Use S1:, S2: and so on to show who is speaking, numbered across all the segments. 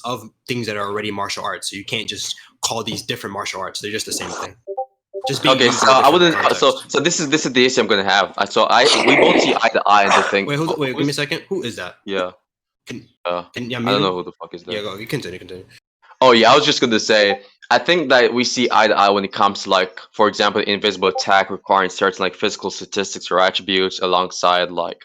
S1: of things that are already martial arts. So you can't just call these different martial arts. They're just the same thing. Just being
S2: Okay,
S1: used
S2: so
S1: in a
S2: I
S1: different
S2: wouldn't.
S1: context.
S2: So this is the issue I'm gonna have. We both see eye to eye in the thing.
S1: Wait, give me a second. Who is that?
S2: Yeah.
S1: Can
S2: I don't know who the fuck is that.
S1: Yeah, go. You continue.
S2: Oh yeah, I was just gonna say, I think that we see eye to eye when it comes to like, for example, invisible attack requiring certain like physical statistics or attributes alongside like,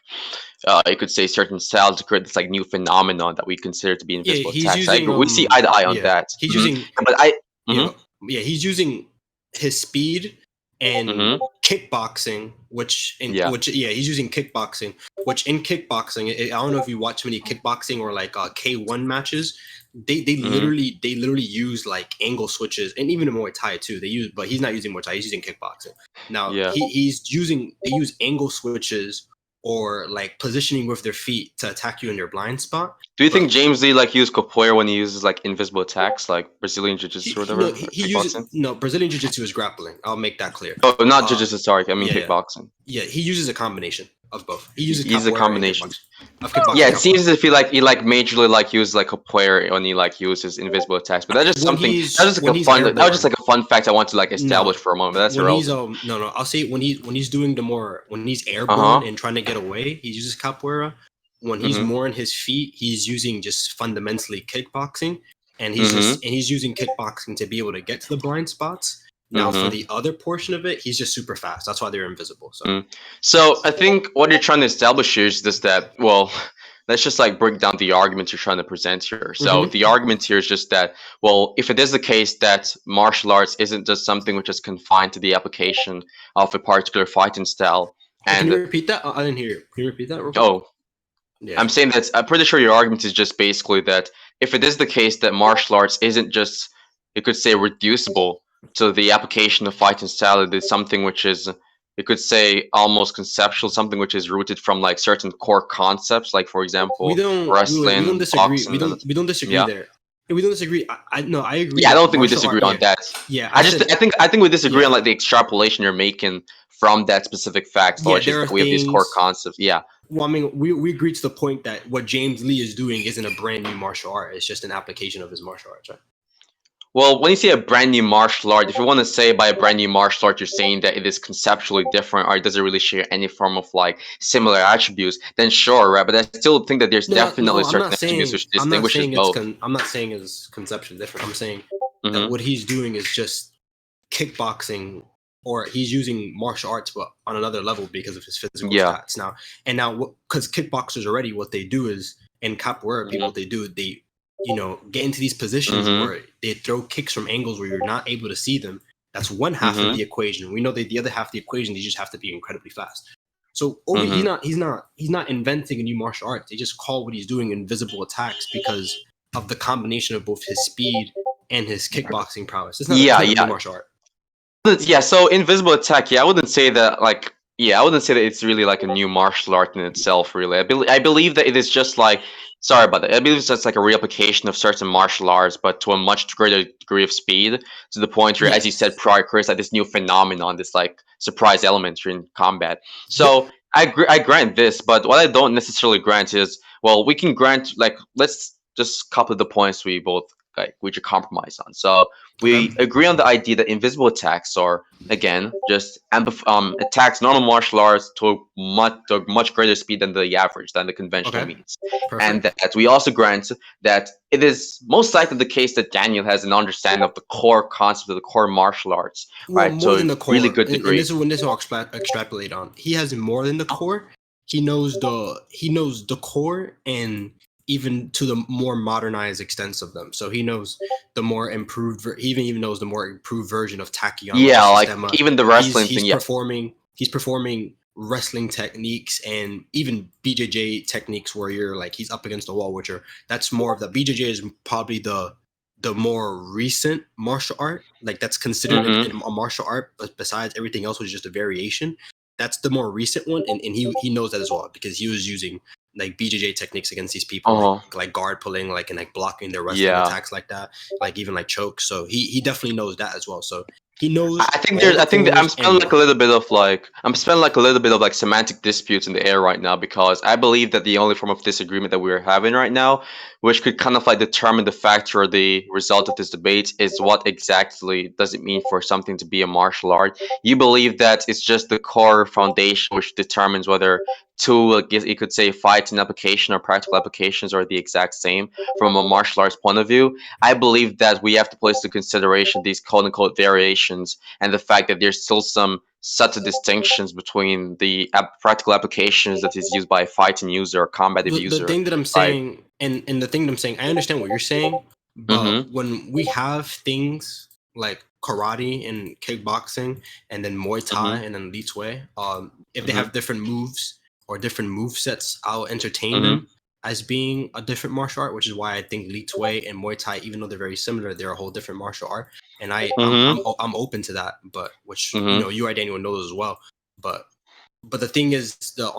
S2: you could say certain styles to create this like new phenomenon that we consider to be
S1: Yeah,
S2: invisible
S1: he's
S2: attacks. I
S1: using
S2: agree. We see eye to eye on that.
S1: he's using
S2: But I.
S1: yeah,
S2: Mhm,
S1: he's using his speed and
S2: mhm,
S1: kickboxing,
S2: yeah.
S1: he's using kickboxing, which in kickboxing, I don't know if you watch many kickboxing or like K1 matches, they
S2: Mhm,
S1: literally use like angle switches, and even in Muay Thai too. But he's not using Muay Thai, he's using kickboxing. Now
S2: yeah.
S1: they use angle switches or like positioning with their feet to attack you in your blind spot.
S2: Do you think
S1: But
S2: James Lee like used capoeira when he uses like invisible attacks, like Brazilian jiu-jitsu or whatever, or
S1: he uses
S2: kickboxing?
S1: no Brazilian Jiu Jitsu is grappling. I'll make that clear.
S2: Oh, not
S1: Uh,
S2: jiu-jitsu. Sorry, I mean
S1: yeah,
S2: kickboxing.
S1: he uses a combination of both. He uses
S2: He's a
S1: capoeira and
S2: combination.
S1: kickboxing. Of kickboxing
S2: Yeah,
S1: and
S2: it seems
S1: capoeira.
S2: as if he like majorly like used like capoeira when he like uses invisible attacks. But that's just something. That was just
S1: When
S2: like a
S1: he's
S2: fun. That was just
S1: airborne.
S2: like a fun fact I want to like establish
S1: No,
S2: for a moment. But that's
S1: when he's
S2: irrelevant.
S1: no, I'll say when he's doing when he's
S2: Uh
S1: airborne
S2: huh.
S1: and trying to get away, he uses capoeira. When he's
S2: Mhm.
S1: more on his feet, he's using just fundamentally kickboxing, and
S2: Mhm.
S1: he's using kickboxing to be able to get to the blind spots. Now, for
S2: Mhm.
S1: the other portion of it, he's just super fast. That's why they're invisible. So
S2: So I think what you're trying to establish here is just that, well, let's just like break down the arguments you're trying to present here. So
S1: hmm
S2: the argument here is just that, well, if it is the case that martial arts isn't just something which is confined to the application of a particular fighting style,
S1: can you
S2: and
S1: repeat that? I didn't hear you. Can you repeat that real quick?
S2: oh,
S1: Yeah.
S2: I'm saying that I'm pretty sure your argument is just basically that if it is the case that martial arts isn't just, you could say, reducible to the application of fighting style, it is something which is, you could say, almost conceptual, something which is rooted from like certain core concepts, like for example,
S1: We don't
S2: wrestling,
S1: disagree.
S2: boxing, and
S1: We don't disagree
S2: yeah.
S1: there. We don't disagree. I no, I agree
S2: Yeah, I
S1: that
S2: don't think we
S1: martial
S2: disagree
S1: art.
S2: on
S1: Yeah,
S2: that.
S1: yeah.
S2: I think we disagree on
S1: Yeah,
S2: like the extrapolation you're making from that specific fact,
S1: yeah.
S2: which is
S1: There are
S2: that we have these core
S1: things.
S2: concepts. Yeah.
S1: Well, I mean, we agree to the point that what James Lee is doing isn't a brand new martial art. It's just an application of his martial arts, right?
S2: Well, when you say a brand new martial art, if you want to say by a brand new martial art, you're saying that it is conceptually different or it doesn't really share any form of like similar attributes, then sure, right? But I still think that there's definitely
S1: No.
S2: certain attributes which distinguishes both.
S1: I'm not saying it's conceptually different. I'm saying that
S2: Mm-hmm.
S1: what he's doing is just kickboxing, or he's using martial arts, but on another level because of his physical
S2: Yeah.
S1: stats. Now, because kickboxers already, what they do is, in capoeira, people,
S2: Mm-hmm.
S1: what they do, they get into these positions
S2: Mm-hmm.
S1: where they throw kicks from angles where you're not able to see them. That's one half of
S2: Mm-hmm.
S1: the equation. We know that the other half of the equation, you just have to be incredibly fast. So
S2: Mm-hmm.
S1: he's not inventing a new martial art. They just call what he's doing invisible attacks because of the combination of both his speed and his kickboxing prowess. It's
S2: Yeah,
S1: not a new
S2: yeah.
S1: martial art.
S2: Yeah, so invisible attack, yeah, I wouldn't say that like I wouldn't say that it's really like a new martial art in itself, really. I believe that it is just like, sorry about that. I believe it's just like a reapplication of certain martial arts, but to a much greater degree of speed, to the point where, as you said
S1: Yes.
S2: prior, Chris, like this new phenomenon, this like surprise element in combat.
S1: Yeah.
S2: So I grant this, but what I don't necessarily grant is, well, we can grant like, let's just couple the points we both like we should compromise on. So
S1: Okay.
S2: we agree on the idea that invisible attacks are, again, just attacks normal martial arts to a much greater speed than the average, than the conventional
S1: Okay.
S2: means. And
S1: Perfect.
S2: that we also grant that it is most likely the case that Daniel has an understanding of the core concept of the core martial arts,
S1: Well,
S2: right, to
S1: more
S2: a
S1: than the
S2: really
S1: core,
S2: good
S1: and
S2: degree.
S1: this is when this will extrapolate on. He has more than the core. He knows the core, and even to the more modernized extents of them. So he knows the more improved. He even knows the more improved version of Takayama, the
S2: Yeah, like
S1: Sistema.
S2: even the wrestling thing, yeah.
S1: He's performing wrestling techniques and even BJJ techniques where you're like he's up against the wall, that's more of the BJJ is probably the more recent martial art, like that's considered
S2: Mm-hmm.
S1: a martial art, but besides everything else was just a variation. That's the more recent one, and he knows that as well because he was using like BJJ techniques against these people,
S2: Uh-huh.
S1: like guard pulling, like and like blocking their wrestling
S2: Yeah.
S1: attacks like that, like even like choke. So he definitely knows that as well. So He knows
S2: I think
S1: all
S2: there's.
S1: the
S2: I think that I'm
S1: cores
S2: spending
S1: and
S2: like a little bit of like I'm spending like a little bit of like semantic disputes in the air right now because I believe that the only form of disagreement that we're having right now, which could kind of like determine the factor or the result of this debate, is what exactly does it mean for something to be a martial art. You believe that it's just the core foundation which determines whether two, I guess you could say, fighting application or practical applications are the exact same from a martial arts point of view. I believe that we have to place into consideration these quote unquote variations and the fact that there's still some subtle distinctions between the practical applications that is used by a fighting user or combative
S1: the
S2: user,
S1: thing that I'm
S2: right?
S1: saying, and the thing that I'm saying, I understand what you're saying, but
S2: Mm-hmm.
S1: when we have things like karate and kickboxing, and then Muay Thai
S2: Mm-hmm.
S1: and then Li Tsui, if they
S2: Mm-hmm.
S1: have different moves or different move sets, I'll entertain
S2: Mm-hmm.
S1: them as being a different martial art, which is why I think Li Tsui and Muay Thai, even though they're very similar, they're a whole different martial art, and
S2: Mm-hmm.
S1: I'm open to that. But which
S2: Mm-hmm.
S1: you, I Daniel, knows as well. But the thing is, the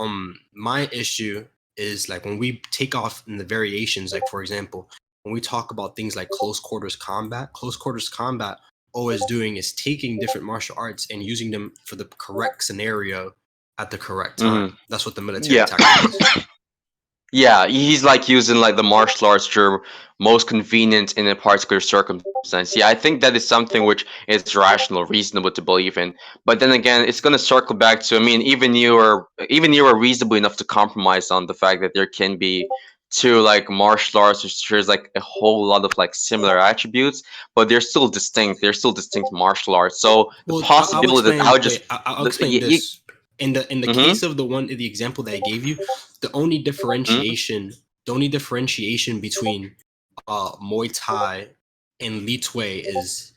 S1: my issue is like when we take off in the variations, like for example, when we talk about things like close quarters combat, all it's doing is taking different martial arts and using them for the correct scenario at the correct time.
S2: Mm-hmm.
S1: That's what the military
S2: Yeah.
S1: tactic is.
S2: Yeah, he's like using like the martial arts term most convenient in a particular circumstance. Yeah, I think that is something which is rational, reasonable to believe in. But then again, it's gonna circle back to, I mean, even you are reasonable enough to compromise on the fact that there can be two like martial arts which shares like a whole lot of like similar attributes, but they're still distinct. They're still distinct martial arts. So the
S1: Well, I'll
S2: possibility that I
S1: explain.
S2: would just
S1: Wait, I'll explain
S2: you,
S1: this. In the
S2: mm-hmm,
S1: case of the example that I gave you, the only
S2: mm-hmm,
S1: differentiation, between Muay Thai and Li Tsui is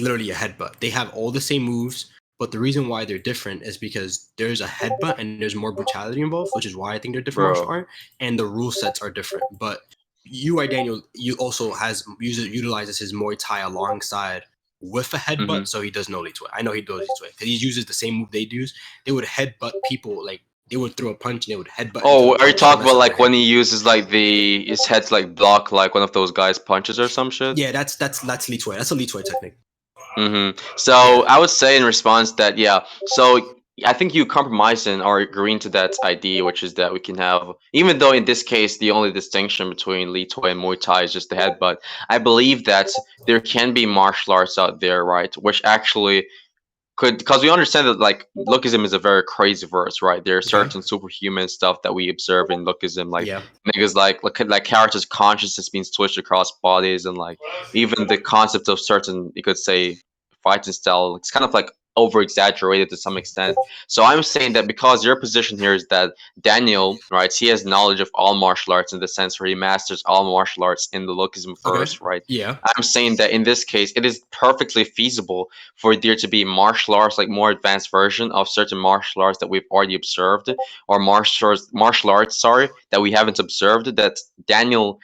S1: literally a headbutt. They have all the same moves, but the reason why they're different is because there's a headbutt and there's more brutality involved, which is why I think they're different martial
S2: bro.
S1: art, and the rule sets are different. But Daniel, you also utilizes his Muay Thai alongside with a
S2: Mm-hmm.
S1: headbutt, so he does know Li Tsui. I know he does Li Tsui because he uses the same move they use. They would headbutt people, like they would throw a punch and they would headbutt into the
S2: Oh, are you
S1: punch to
S2: talking
S1: mess
S2: about
S1: up their
S2: like when
S1: hand.
S2: he uses like his head to like block like one of those guys' punches or some shit?
S1: Yeah, that's Li Tsui. That's a Li Tsui technique.
S2: Mm-hmm.
S1: Yeah.
S2: So I would say in response that yeah. So I think you compromising or agreeing to that idea, which is that we can have, even though in this case the only distinction between Li Toy and Muay Thai is just the headbutt. I believe that there can be martial arts out there, right, which actually could, because we understand that like lookism is a very crazy verse, right? There are
S1: Okay.
S2: certain superhuman stuff that we observe in lookism, like
S1: Yeah.
S2: niggas like characters' consciousness being switched across bodies, and like even the concept of certain, you could say, fighting style. It's kind of like over exaggerated to some extent. So I'm saying that because your position here is that Daniel, right, he has knowledge of all martial arts in the sense where he masters all martial arts in the lookism
S1: Okay.
S2: verse, right?
S1: Yeah.
S2: I'm saying that in this case, it is perfectly feasible for there to be martial arts, like more advanced version of certain martial arts that we've already observed, or martial arts, sorry, that we haven't observed, that Daniel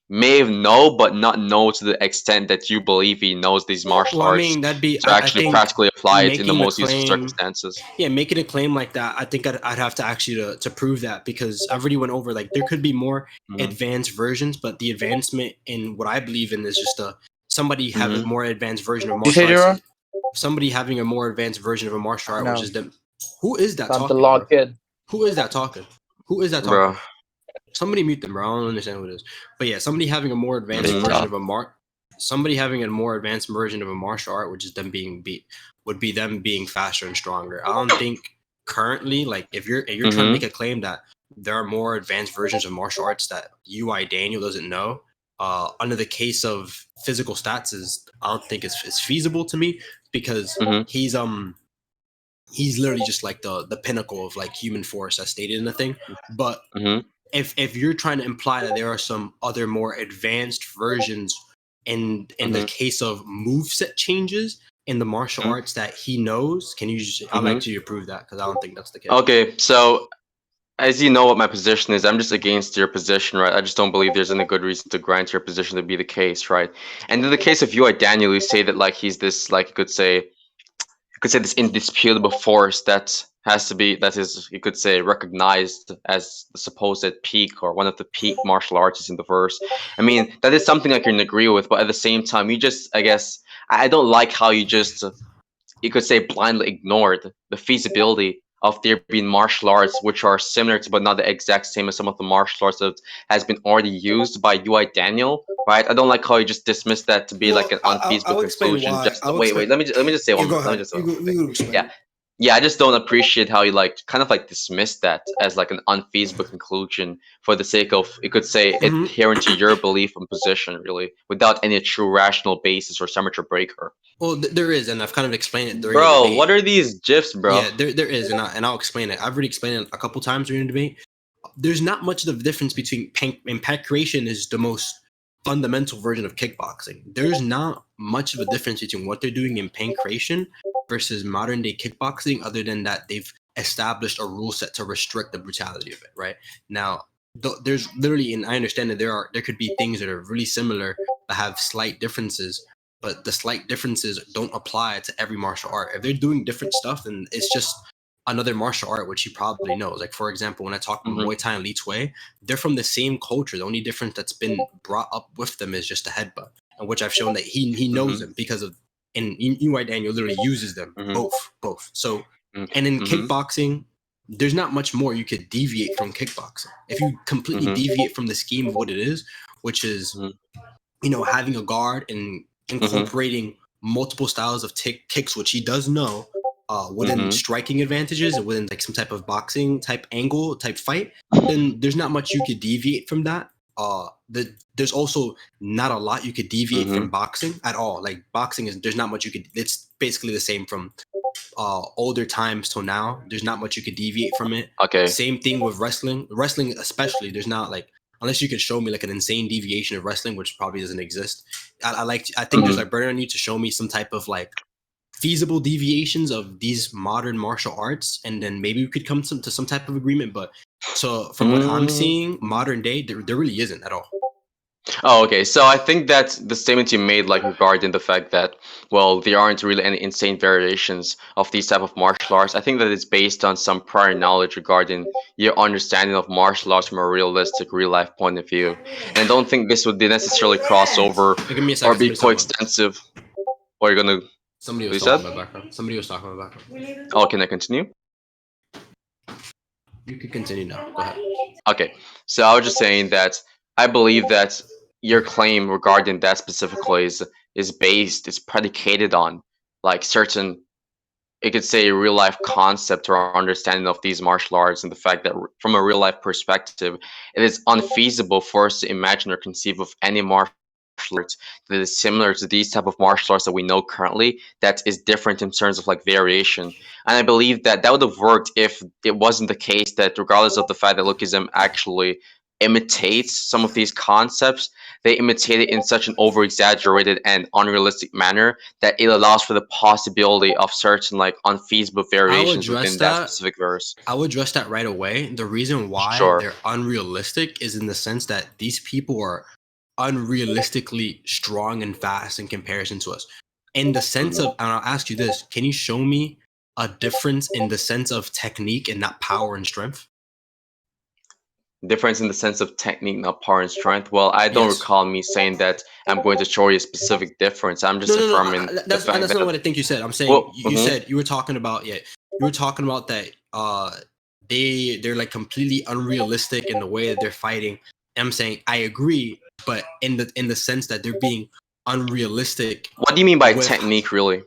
S2: may know but not know to the extent that you believe he knows these martial
S1: Well, I
S2: arts
S1: mean, that'd be,
S2: to
S1: I
S2: actually
S1: think,
S2: practically apply it in the
S1: making a
S2: most useful
S1: claim.
S2: circumstances.
S1: Yeah, making a claim like that, I think I'd have to actually to prove that because I already went over like there could be more
S2: Mm-hmm.
S1: advanced versions, but the advancement in what I believe in is just somebody have a
S2: Mm-hmm.
S1: more advanced version of
S3: You say
S1: martial arts.
S3: Jiro?
S1: Somebody having a more advanced version of a martial art, which
S3: No,
S1: is them. Who is that
S3: not the
S1: talking,
S3: law
S1: bro?
S3: kid.
S1: Who is that talking? Who is that talking?
S2: Bro.
S1: Somebody mute them, bro. I don't understand who it is. But yeah, somebody having a more advanced
S2: Mm-hmm.
S1: version of somebody having a more advanced version of a martial art, which is them being beat, would be them being faster and stronger. I don't think currently, like if you're trying to
S2: Mm-hmm.
S1: make a claim that there are more advanced versions of martial arts that UI Daniel doesn't know, under the case of physical stats, is I don't think it's feasible to me because
S2: Mm-hmm.
S1: he's literally just like the pinnacle of like human force as stated in the thing. But
S2: Mm-hmm.
S1: if you're trying to imply that there are some other more advanced versions in the
S2: Mm-hmm.
S1: case of moveset changes in the martial
S2: Mm-hmm.
S1: arts that he knows, can you just I'd
S2: Mm-hmm.
S1: like you to prove that because I don't think that's the case.
S2: Okay, so as you know what my position is, I'm just against your position, right? I just don't believe there's any good reason to grant your position to be the case, right? And in the case of you, Daniel, you say that like he's this, like you could say this indisputable force that has to be, that is, you could say, recognized as the supposed peak or one of the peak martial artists in the verse. I mean, that is something I can agree with, but at the same time, you just, I guess, I don't like how you just you could say blindly ignored the feasibility of there being martial arts which are similar to but not the exact same as some of the martial arts that has been already used by UI Daniel, right? I don't like how you just dismissed that to be like
S1: Well,
S2: an unfeasible
S1: I'll explain
S2: conclusion.
S1: why.
S2: Just
S1: I'll
S2: wait,
S1: explain.
S2: wait, let me just say
S1: Yeah,
S2: one
S1: go
S2: let me
S1: ahead.
S2: just say one more thing.
S1: You explain
S2: Yeah.
S1: it.
S2: Yeah, I just don't appreciate how you like kind of like dismiss that as like an unfeasible conclusion for the sake of you could say
S1: Hmm.
S2: adhering to your belief and position, really, without any true rational basis or symmetry breaker.
S1: Well, there is, and I've kind of explained it during the
S2: Bro, what
S1: debate.
S2: are these gifs, bro?
S1: Yeah, there is, and I'll explain it. I've already explained it a couple times during the debate. There's not much of a difference between impact creation is the most fundamental version of kickboxing. There's not much of a difference between what they're doing in pancration versus modern day kickboxing, other than that they've established a rule set to restrict the brutality of it. Right now, there's literally, and I understand that there could be things that are really similar that have slight differences, but the slight differences don't apply to every martial art. If they're doing different stuff, then it's just another martial art, which he probably knows. Like, for example, when I talk about
S2: Mm-hmm.
S1: Muay Thai and Li Tui, they're from the same culture. The only difference that's been brought up with them is just a headbutt, and which I've shown that he knows them because of, and UI Daniel literally uses them
S2: Mm-hmm.
S1: both. So,
S2: Mm-hmm.
S1: and in
S2: Mm-hmm.
S1: kickboxing, there's not much more you could deviate from kickboxing. If you completely
S2: Mm-hmm.
S1: deviate from the scheme of what it is, which is, having a guard and
S2: Mm-hmm.
S1: incorporating multiple styles of kicks, which he does know, within
S2: Mm-hmm.
S1: striking advantages and within like some type of boxing type angle type fight, then there's not much you could deviate from that. There's also not a lot you could deviate
S2: Mm-hmm.
S1: from boxing at all. Like boxing is, there's not much you could. It's basically the same from older times till now. There's not much you could deviate from it.
S2: Okay.
S1: Same thing with wrestling. Wrestling especially, there's not like, unless you could show me like an insane deviation of wrestling, which probably doesn't exist. I think there's
S2: Mm-hmm.
S1: like burden on you to show me some type of like feasible deviations of these modern martial arts, and then maybe we could come to some type of agreement. But so from what I'm seeing,
S2: Mm-hmm.
S1: modern day, there really isn't at all.
S2: Oh, okay. So I think that the statement you made, like regarding the fact that, well, there aren't really any insane variations of these type of martial arts. I think that it's based on some prior knowledge regarding your understanding of martial arts from a realistic, real life point of view. And I don't think this would be necessarily cross over
S1: Give me a
S2: or
S1: second.
S2: be
S1: Somebody's talking about.
S2: coextensive. Or you're gonna, what
S1: Somebody was
S2: you
S1: talking
S2: said?
S1: about background. Somebody was talking about background.
S2: Oh, can I continue?
S1: You can continue now. Go ahead.
S2: Okay, so I was just saying that I believe that your claim regarding that specifically is predicated on like certain, you could say, real life concept or understanding of these martial arts, and the fact that from a real life perspective, it is unfeasible for us to imagine or conceive of any martial art that is similar to these type of martial arts that we know currently, that is different in terms of like variation. And I believe that that would have worked if it wasn't the case that regardless of the fact that Lookism actually imitates some of these concepts, they imitate it in such an over exaggerated and unrealistic manner that it allows for the possibility of certain like unfeasible
S1: I'll
S2: variations
S1: address
S2: within that
S1: that.
S2: specific verse.
S1: I'll address that right away. The reason why
S2: Sure.
S1: they're unrealistic is in the sense that these people are unrealistically strong and fast in comparison to us. In the sense
S2: Mhm.
S1: of, and I'll ask you this, can you show me a difference in the sense of technique and not power and strength?
S2: Difference in the sense of technique, not power and strength. Well, I don't
S1: Yes.
S2: recall me saying that I'm going to show you a specific difference. I'm just
S1: No.
S2: affirming the fact
S1: That's not
S2: that,
S1: what I think you said. I'm saying
S2: well,
S1: you said you were talking about, yeah, you were talking about that they're like completely unrealistic in the way that they're fighting. And I'm saying I agree, but in the sense that they're being unrealistic
S2: what do you mean by
S1: with,
S2: technique, really?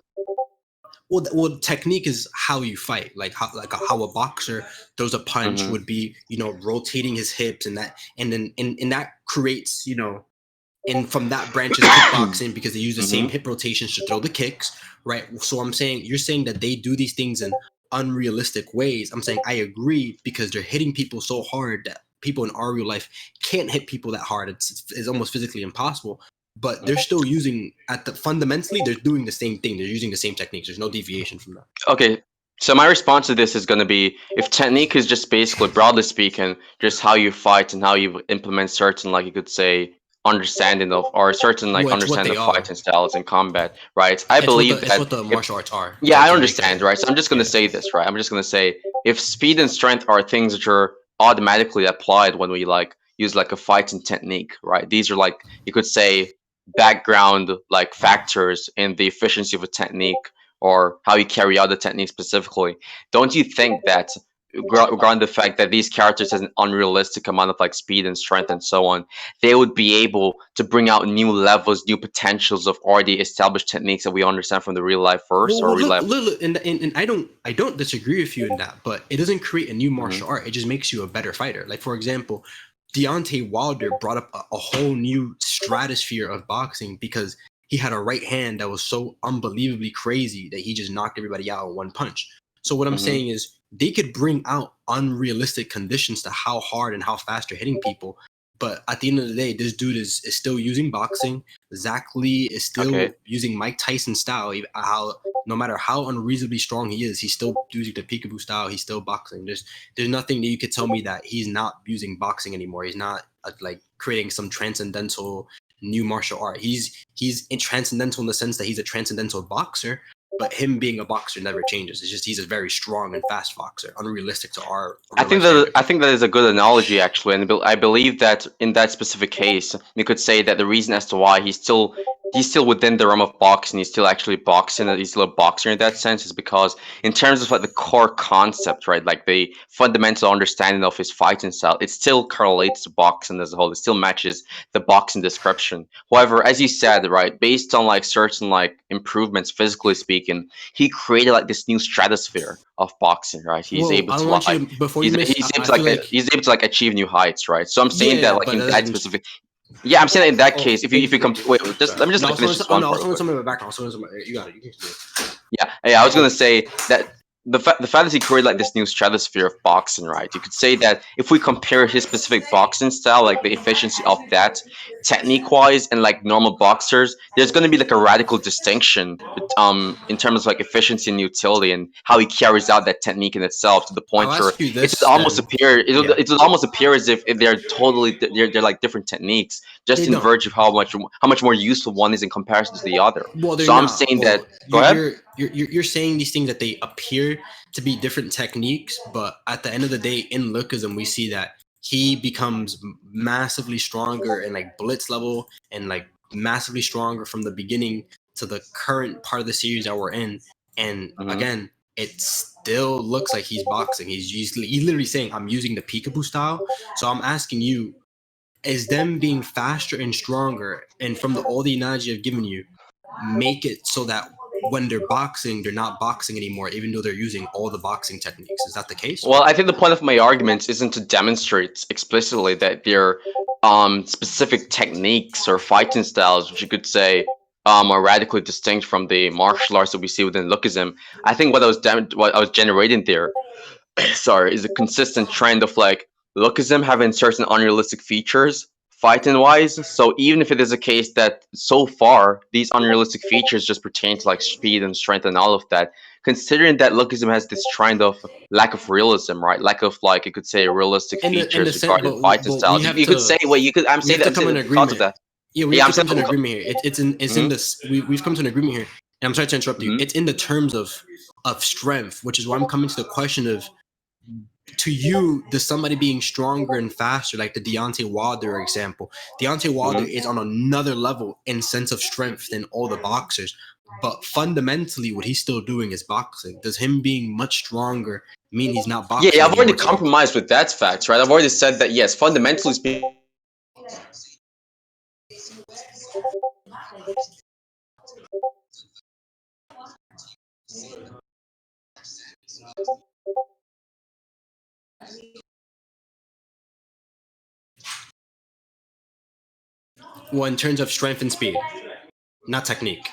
S1: well, technique is how you fight, like how a boxer throws a punch
S2: Mm-hmm.
S1: would be, rotating his hips, and that, and then and that creates, and from that branches kickboxing because they use the same
S2: Mm-hmm.
S1: hip rotations to throw the kicks, right? So I'm saying, you're saying that they do these things in unrealistic ways. I'm saying I agree, because they're hitting people so hard that people in our real life can't hit people that hard. It's almost physically impossible. But they're still using, fundamentally they're doing the same thing. They're using the same techniques. There's no deviation from that.
S2: Okay, so my response to this is going to be, if technique is just basically, broadly speaking, just how you fight and how you implement certain, like you could say, understanding of, or certain like
S1: Well, it's what
S2: understanding
S1: they
S2: of
S1: are.
S2: fighting styles in combat, right? I believe
S1: It's
S2: that
S1: what the
S2: if,
S1: martial arts are.
S2: yeah, I
S1: To make
S2: understand,
S1: it,
S2: right? So I'm just going to
S1: yeah.
S2: say this, right? I'm just going to say, if speed and strength are things that are automatically applied when we like use like a fighting technique, right? These are like, you could say, background like factors in the efficiency of a technique or how you carry out the technique specifically, don't you think that regarding the fact that these characters has an unrealistic amount of like speed and strength and so on, they would be able to bring out new levels, new potentials of already established techniques that we understand from the real life verse or
S1: Well,
S2: real life?
S1: look, and I don't disagree with you in that, but it doesn't create a new martial
S2: Mhm.
S1: art. It just makes you a better fighter. Like for example, Deontay Wilder brought up a whole new stratosphere of boxing because he had a right hand that was so unbelievably crazy that he just knocked everybody out in one punch. So what I'm
S2: Mhm.
S1: saying is they could bring out unrealistic conditions to how hard and how fast they're hitting people. But at the end of the day, this dude is still using boxing. Zach Lee is
S2: Okay.
S1: still using Mike Tyson style. How no matter how unreasonably strong he is, he's still using the peekaboo style. He's still boxing. There's nothing that you could tell me that he's not using boxing anymore. He's not like creating some transcendental new martial art. He's transcendental in the sense that he's a transcendental boxer, but him being a boxer never changes. It's just he's a very strong and fast boxer, unrealistic to our real life standards.
S2: I think that is a good analogy actually, and I believe that in that specific case, you could say that the reason as to why he's still within the realm of boxing, he's still actually boxing, that he's still a boxer in that sense, is because in terms of like the core concept, right, like the fundamental understanding of his fighting style, it still correlates to boxing as a whole. It still matches the boxing description. However, as you said, right, based on like certain like improvements physically speaking, he created like this new stratosphere of boxing, right? He's
S1: Well,
S2: able
S1: I don't
S2: to
S1: want
S2: like
S1: you before you miss.
S2: he's able
S1: I
S2: to
S1: feel like
S2: he's able to like achieve new heights, right? So I'm saying that
S1: yeah,
S2: like
S1: but
S2: in
S1: that
S2: that
S1: doesn't.
S2: specific, yeah, I'm saying that in that
S1: Oh,
S2: case, if you come, wait, just let me just
S1: no,
S2: like finish this one
S1: no,
S2: part real
S1: someone,
S2: quick.
S1: something in the background. Someone, you got it. You can do it.
S2: Yeah, I was gonna say that the fact that he created like this new stratosphere of boxing, right? You could say that if we compare his specific boxing style, like the efficiency of that technique wise, and like normal boxers, there's gonna be like a radical distinction, in terms of like efficiency and utility and how he carries out that technique in itself to the
S1: I'll
S2: point where
S1: ask you
S2: it would
S1: this
S2: almost
S1: then.
S2: appear
S1: Yeah,
S2: it would almost appear as if they're totally they're like different techniques,
S1: they
S2: just in
S1: don't.
S2: virtue of how much more useful one is in comparison to the other.
S1: Well, they're
S2: So I'm
S1: not.
S2: saying that.
S1: Well,
S2: Go ahead.
S1: you're saying these things that they appear to be different techniques, but at the end of the day, in Lookism, we see that he becomes massively stronger in like blitz level and like massively stronger from the beginning to the current part of the series that we're in. And
S2: Hmm.
S1: again, it still looks like he's boxing. He's literally saying, "I'm using the peekaboo style." So I'm asking you, is them being faster and stronger, and from all the analogy I've given you, make it so that when they're boxing, they're not boxing anymore, even though they're using all the boxing techniques. Is that the case?
S2: Well, I think the point of my arguments isn't to demonstrate explicitly that their specific techniques or fighting styles, which you could say are radically distinct from the martial arts that we see within Lookism. I think what I was generating there sorry, is a consistent trend of like Lookism having certain unrealistic features fighting wise. So even if it is a case that so far these unrealistic features just pertain to like speed and strength and all of that, considering that Lookism has this trend of lack of realism, right? Lack of like you could say realistic
S1: In the
S2: features
S1: sense,
S2: regarding fighting
S1: but we
S2: styles.
S1: have
S2: You could say
S1: to
S2: wait, you could
S1: we have to
S2: I'm
S1: come
S2: saying
S1: to an
S2: that because of
S1: agreement.
S2: that.
S1: Yeah, we
S2: Yeah,
S1: have
S2: I'm
S1: to come
S2: saying
S1: to an
S2: that.
S1: agreement here. It's in
S2: Mm-hmm,
S1: this. We've come to an agreement here, and I'm sorry to interrupt you.
S2: mm-hmm,
S1: It's in the terms of strength, which is why I'm coming to the question of, to you, does somebody being stronger and faster, like the Deontay Wilder example, Deontay Wilder
S2: mm-hmm.
S1: is on another level in sense of strength than all the boxers, but fundamentally, what he's still doing is boxing. Does him being much stronger mean he's not
S2: Yeah,
S1: boxing
S2: I've already
S1: anymore to you?
S2: compromised with that fact, right? I've already said that yes, fundamentally speaking.
S1: Well, in terms of strength and speed, not technique.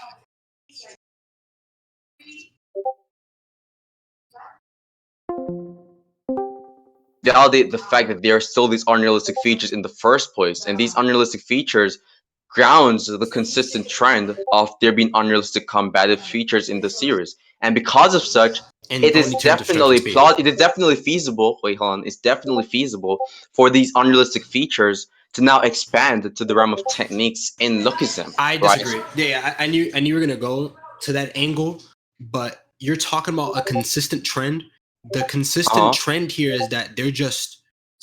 S2: Validate the fact that there are still these unrealistic features in the first place, and these unrealistic features grounds the consistent trend of there being unrealistic combative features in the series, and because of such,
S1: In only terms of strength and speed.
S2: it is definitely feasible. Wait, hold on, it's definitely feasible for these unrealistic features to now expand to the realm of techniques in Lookism,
S1: I
S2: right?
S1: disagree. Yeah, I knew you were gonna go to that angle, but you're talking about a consistent trend. The
S2: Uh
S1: consistent
S2: huh.
S1: trend here is that they're just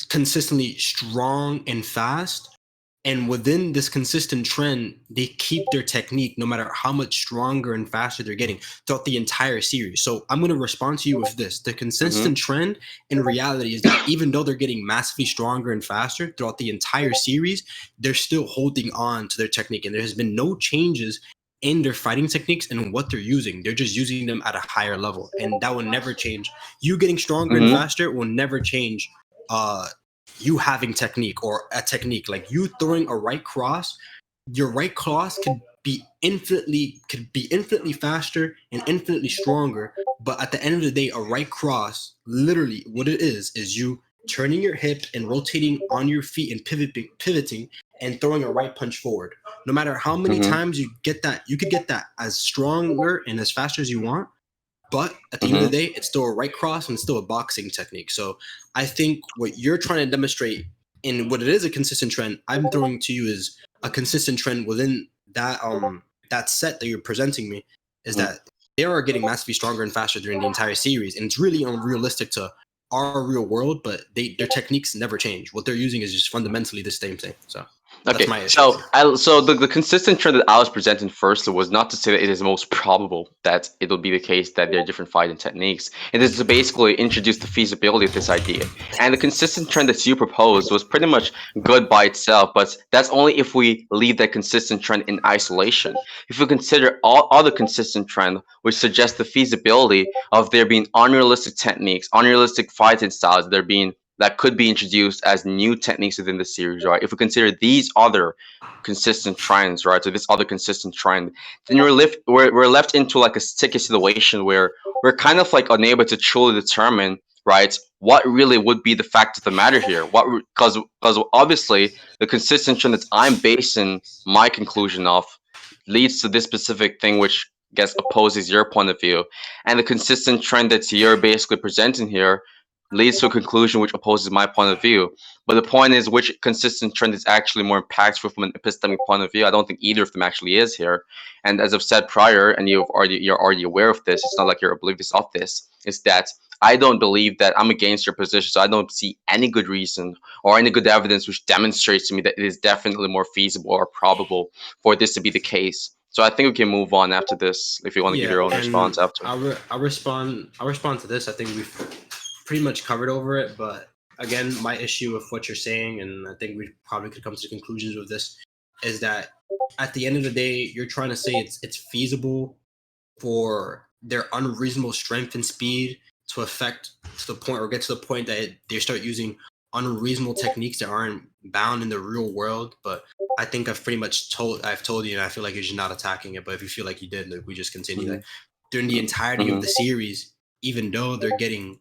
S1: consistently strong and fast, And within this consistent trend, they keep their technique no matter how much stronger and faster they're getting throughout the entire series. So I'm going to respond to you with this. The consistent trend in reality is that even though they're getting massively stronger and faster throughout the entire series, they're still holding on to their technique. And there has been no changes in their fighting techniques and what they're using. They're just using them at a higher level. And that will never change. You getting stronger and faster will never change you having technique or a technique. Like you throwing a right cross, your right cross could be infinitely faster and infinitely stronger. But at the end of the day, a right cross, literally what it is you turning your hip and rotating on your feet and pivoting and throwing a right punch forward. No matter how many times you get that, you could get that as stronger and as fast as you want. But at the end of the day, it's still a right cross and it's still a boxing technique. So I think what you're trying to demonstrate in what it is a consistent trend, I'm throwing to you is a consistent trend within that that set that you're presenting me is that they are getting massively stronger and faster during the entire series. And it's really unrealistic to our real world, but their techniques never change. What they're using is just fundamentally the same thing. So
S2: Okay,
S1: that's my issue.
S2: so the consistent trend that I was presenting first was not to say that it is most probable that it'll be the case that there are different fighting techniques. It is to basically introduce the feasibility of this idea. And the consistent trend that you proposed was pretty much good by itself, but that's only if we leave that consistent trend in isolation. If we consider all other consistent trend, which suggests the feasibility of there being unrealistic techniques, unrealistic fighting styles, there being that could be introduced as new techniques within the series, right? If we consider these other consistent trends, right, so this other consistent trend, then we're left into like a sticky situation where we're kind of like unable to truly determine, right, what really would be the fact of the matter here. Because obviously the consistent trend that I'm basing my conclusion off leads to this specific thing, which I guess opposes your point of view, and the consistent trend that you're basically presenting here leads to a conclusion which opposes my point of view. But the point is, which consistent trend is actually more impactful from an epistemic point of view? I don't think either of them actually is here. And as I've said prior, and you're already aware of this, it's not like you're oblivious of this, is that I don't believe that I'm against your position, so I don't see any good reason or any good evidence which demonstrates to me that it is definitely more feasible or probable for this to be the case. So I think we can move on after this if you want to give your own response after.
S1: I'll respond to this. I think we've pretty much covered over it, but again, my issue with what you're saying, and I think we probably could come to conclusions with this, is that at the end of the day, you're trying to say it's feasible for their unreasonable strength and speed to affect to the point or get to the point that they start using unreasonable techniques that aren't bound in the real world. But I think I've told you, and I feel like you're just not attacking it. But if you feel like you did, like, we just continue that during the entirety of the series, even though they're getting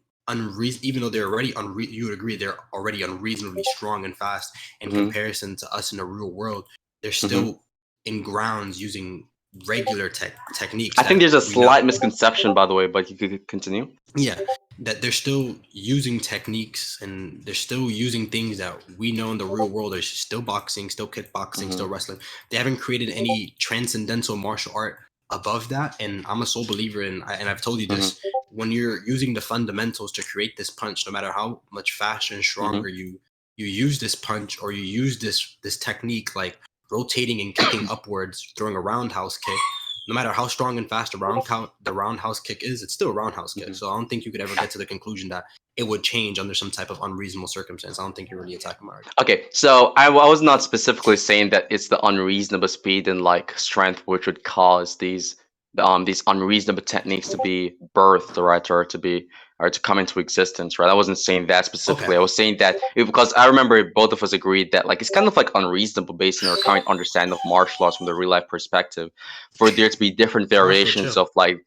S1: even though they're already you would agree they're already unreasonably strong and fast in comparison to us in the real world, they're still in grounds using regular techniques.
S2: I think there's a slight misconception, by the way, but you could continue.
S1: Yeah, that they're still using techniques and they're still using things that we know in the real world. There's still boxing, still kickboxing, still wrestling. They haven't created any transcendental martial art above that. And I'm a sole believer in, and I've told you this, when you're using the fundamentals to create this punch, no matter how much faster and stronger you use this punch or you use this technique, like rotating and kicking upwards, throwing a roundhouse kick, no matter how strong and fast the roundhouse kick is, it's still a roundhouse kick. So I don't think you could ever get to the conclusion that it would change under some type of unreasonable circumstance. I don't think you're really attacking my argument.
S2: Okay, so I was not specifically saying that it's the unreasonable speed and like strength which would cause these unreasonable techniques to be birthed, right, or to come into existence, right? I wasn't saying that specifically. Okay. I was saying that because I remember both of us agreed that like it's kind of like unreasonable based on our current understanding of martial arts from the real life perspective, for there to be different variations of like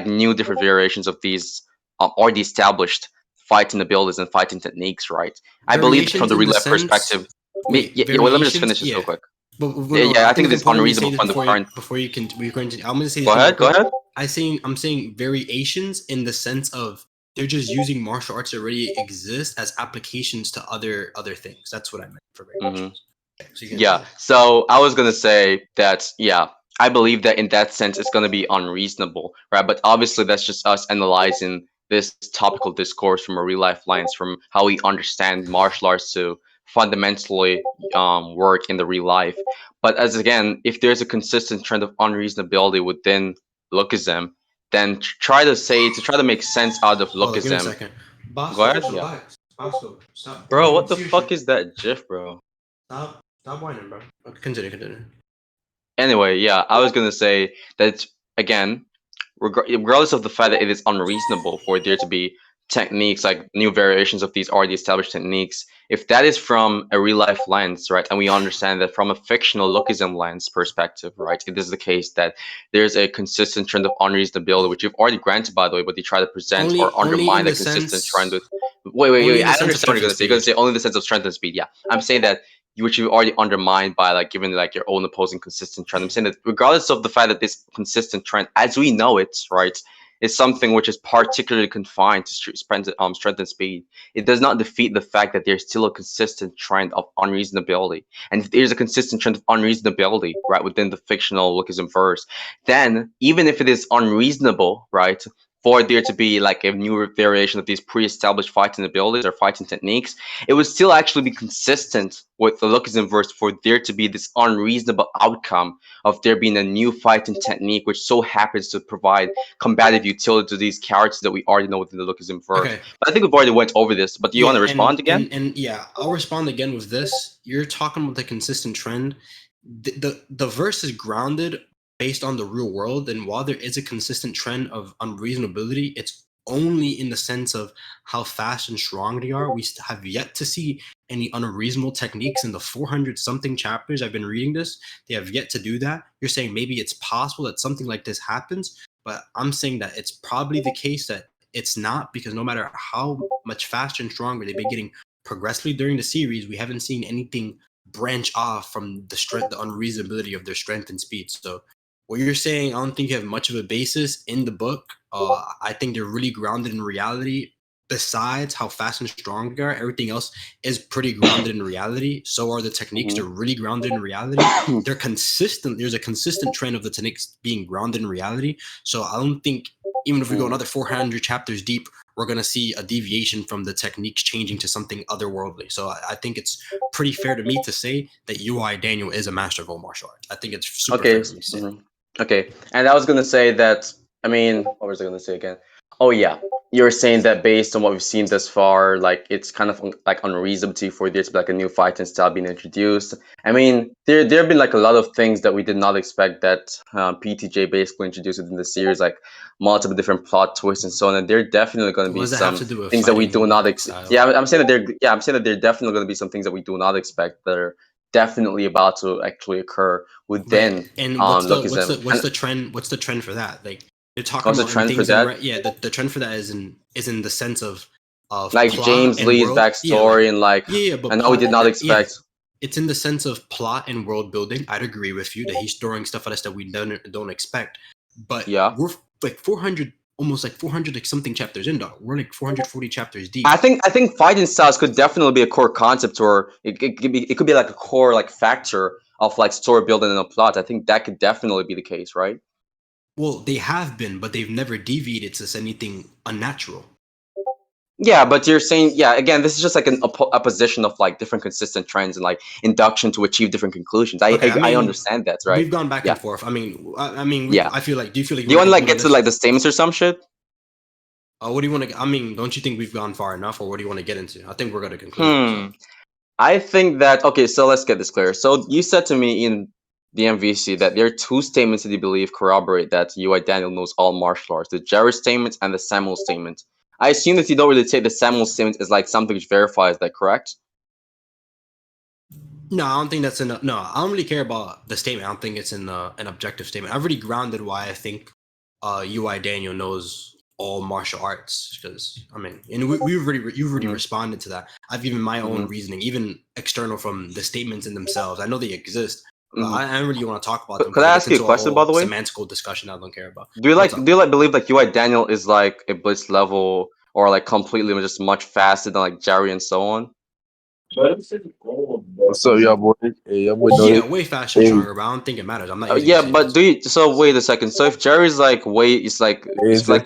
S2: new different variations of these already established fighting abilities and fighting techniques, right? I believe from the real life perspective. Let me just finish this real quick.
S1: But
S2: I think it's unreasonable from the current.
S1: Before you can, I'm going to say.
S2: Go ahead.
S1: I'm saying variations in the sense of they're just using martial arts that already exist as applications to other things. That's what I meant for variations.
S2: So I was gonna say that I believe that in that sense it's gonna be unreasonable, right? But obviously that's just us analyzing this topical discourse from a real life lens, from how we understand martial arts to fundamentally work in the real life. But as again, if there's a consistent trend of unreasonability within lookism, then try to make sense out of
S1: Hold on, give me a
S2: lookism.
S1: second.
S2: Go
S1: Bosco,
S2: ahead.
S1: just
S2: Yeah.
S1: relax. Bosco, stop.
S2: Bro, what the
S1: See your
S2: fuck
S1: shit.
S2: is that GIF, bro?
S1: Stop whining, bro. Okay, continue.
S2: Anyway, yeah, I was gonna say that again, regardless of the fact that it is unreasonable for there to be techniques like new variations of these already established techniques, if that is from a real life lens, right, and we understand that from a fictional lookism lens perspective, right, it is the case that there's a consistent trend of unreasonability, which you've already granted, by the way, but you try to present or
S1: Only
S2: undermine
S1: in
S2: that
S1: the
S2: consistent
S1: sense.
S2: trend with. Wait.
S1: Only in
S2: I
S1: the sense of
S2: understand what
S1: strength
S2: you're
S1: and
S2: gonna say. You're gonna
S1: speed.
S2: say only the sense of strength and speed. Yeah, I'm saying that which you already undermined by like giving like your own opposing consistent trend. I'm saying that regardless of the fact that this consistent trend, as we know it, right, is something which is particularly confined to strength and speed, it does not defeat the fact that there's still a consistent trend of unreasonability. And if there's a consistent trend of unreasonability, right, within the fictional lookism verse, then even if it is unreasonable, right, for there to be like a new variation of these pre-established fighting abilities or fighting techniques, it would still actually be consistent with the lookism verse for there to be this unreasonable outcome of there being a new fighting technique which so happens to provide combative utility to these characters that we already know within the lookism verse.
S1: Okay.
S2: But I think we've already went over this. But do you want to respond again?
S1: And yeah, I'll respond again with this. You're talking about the consistent trend. The verse is grounded based on the real world, and while there is a consistent trend of unreasonability, it's only in the sense of how fast and strong they are. We have yet to see any unreasonable techniques in the 400 something chapters I've been reading this. They have yet to do that. You're saying maybe it's possible that something like this happens, but I'm saying that it's probably the case that it's not, because no matter how much faster and stronger they've been getting progressively during the series, we haven't seen anything branch off from the unreasonability of their strength and speed. So what you're saying, I don't think you have much of a basis in the book. I think they're really grounded in reality. Besides how fast and strong they are, everything else is pretty grounded in reality. So are the techniques. They're really grounded in reality. They're consistent. There's a consistent trend of the techniques being grounded in reality. So I don't think, even if we go another 400 chapters deep, we're going to see a deviation from the techniques changing to something otherworldly. So I think it's pretty fair to me to say that UI Daniel is a master of all martial arts. I think it's super fair to me to say.
S2: Okay, and I was gonna say that. I mean, what was I gonna say again? Oh yeah, you're saying that based on what we've seen thus far, like it's kind of like unreasonable for there to be like a new fighting style being introduced. I mean, there have been like a lot of things that we did not expect that PTJ basically introduced within the series, like multiple different plot twists and so on. And there are definitely going to be some things that we do not expect. Yeah, I'm saying that there are definitely going to be some things that we do not expect that are definitely about to actually occur within.
S1: Right. And what's the trend? What's the trend for that? Like they're talking about
S2: trend
S1: things
S2: for that?
S1: yeah, the trend for that is in the sense of
S2: like
S1: plot
S2: James
S1: and
S2: Lee's
S1: world.
S2: backstory and like
S1: but
S2: and how we did not expect.
S1: It's in the sense of plot and world building. I'd agree with you that he's throwing stuff at us that we don't expect. But
S2: yeah,
S1: we're like 400, almost like 400 like something chapters in, dog. We're like 440 chapters deep.
S2: I think fighting styles could definitely be a core concept, or it could be like a core like factor of like story building and a plot. I think that could definitely be the case, right?
S1: Well, they have been, but they've never deviated to anything unnatural.
S2: Yeah, but you're saying, yeah, again, this is just like an opposition of like different consistent trends and like induction to achieve different conclusions. I understand that, right?
S1: We've gone back and forth. I mean,
S2: yeah.
S1: I feel like, do you feel like
S2: you want to like get to like the statements or some shit?
S1: What do you want to? I mean, don't you think we've gone far enough, or what do you want to get into? I think we're going to conclude.
S2: I think that okay. So let's get this clear. So you said to me in the MVC that there are two statements that you believe corroborate that UI Daniel knows all martial arts: the Jerry statement and the Samuel statement. I assume that you don't really take the Samuel statement as like something which verifies that, correct?
S1: No, I don't think that's enough. No, I don't really care about the statement. I don't think it's an objective statement. I've already grounded why I think UI Daniel knows all martial arts, because I mean, and you've already responded to that. I've given my own reasoning, even external from the statements in themselves. I know they exist. I don't really want to talk about them.
S2: Could I ask you a question, by the way?
S1: Semantical discussion I don't care about.
S2: Do you believe like UI Daniel is like a blitz level or like completely just much faster than like Jerry and so on?
S3: What's up, y'all boy? Hey, y'all boy.
S1: Yeah, way faster and stronger, but I don't think it matters. I'm not.
S2: Yeah, but so wait a second. So if Jerry's like it's like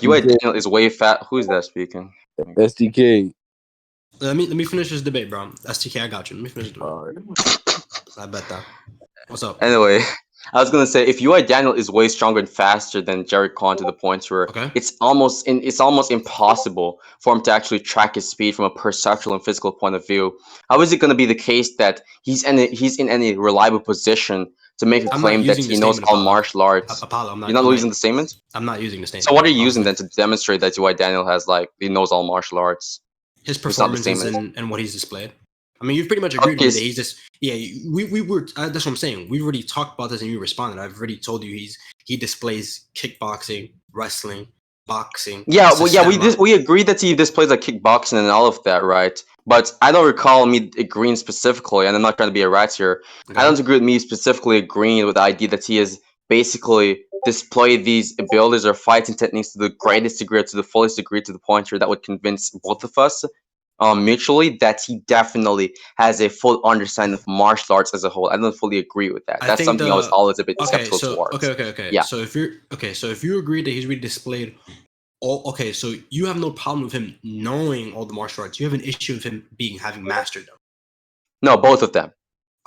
S2: UI Daniel is way fat. Who's that speaking?
S3: SDK.
S1: Let me finish this debate, bro. STK, I got you. Let me finish the debate.
S3: Alright.
S1: I bet that. What's up?
S2: Anyway, I was gonna say if UI Daniel is way stronger and faster than Jerry Khan to the point where
S1: Okay.
S2: it's almost impossible for him to actually track his speed from a perceptual and physical point of view. How is it gonna be the case that he's in any reliable position to make a
S1: I'm not
S2: claim that
S1: using the
S2: he knows
S1: statement,
S2: all
S1: Apollo.
S2: martial arts?
S1: Apollo, I'm
S2: You're not using the statement?
S1: I'm not using the statement.
S2: So what are you
S1: I was
S2: using
S1: like-
S2: then to demonstrate that UI Daniel has he knows all martial arts?
S1: His
S2: It's not the
S1: performances
S2: statement.
S1: and what he's displayed. I mean, you've pretty much agreed
S2: Okay,
S1: with me that he's just we were that's what I'm saying. We've already talked about this and you responded. I've already told you he displays kickboxing, wrestling, boxing.
S2: Yeah, well, yeah,
S1: systema.
S2: we agreed that he displays like kickboxing and all of that, right? But I don't recall me agreeing specifically, and I'm not trying to be a rat here.
S1: Okay.
S2: I don't agree with me specifically agreeing with the idea that he has basically displayed these abilities or fighting techniques to the greatest degree, or to the fullest degree, to the point where that would convince both of us mutually that he definitely has a full understanding of martial arts as a whole. I don't fully agree with that. That's something I was always a bit skeptical towards.
S1: Okay.
S2: Yeah.
S1: So if you agree that he's really displayed so you have no problem with him knowing all the martial arts. You have an issue with him having mastered them.
S2: No, both of them.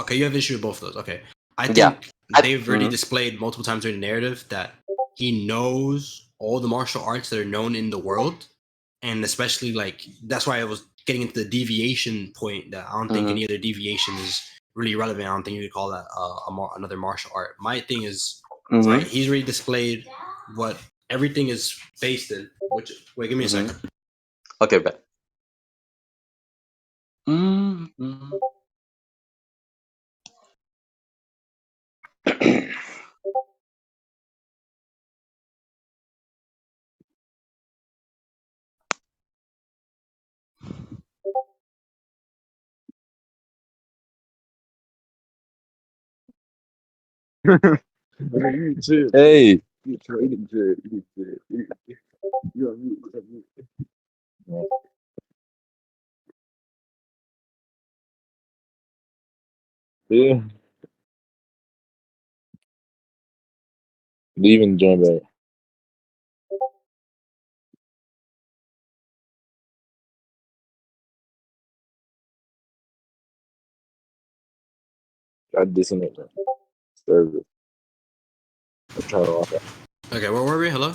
S1: Okay, you have an issue with both of those. Okay. I think
S2: Yeah.
S1: they've already displayed multiple times during the narrative that he knows all the martial arts that are known in the world. And especially that's why I was getting into the deviation point that I don't think any other deviation is really relevant. I don't think you could call that another martial art. My thing is, right, he's already displayed what everything is based in. Wait, give me a second.
S2: Okay, bet.
S3: Hey. Yeah. Leave and join back. I disconnect that service. Turn it off.
S1: Okay, where were we? Hello?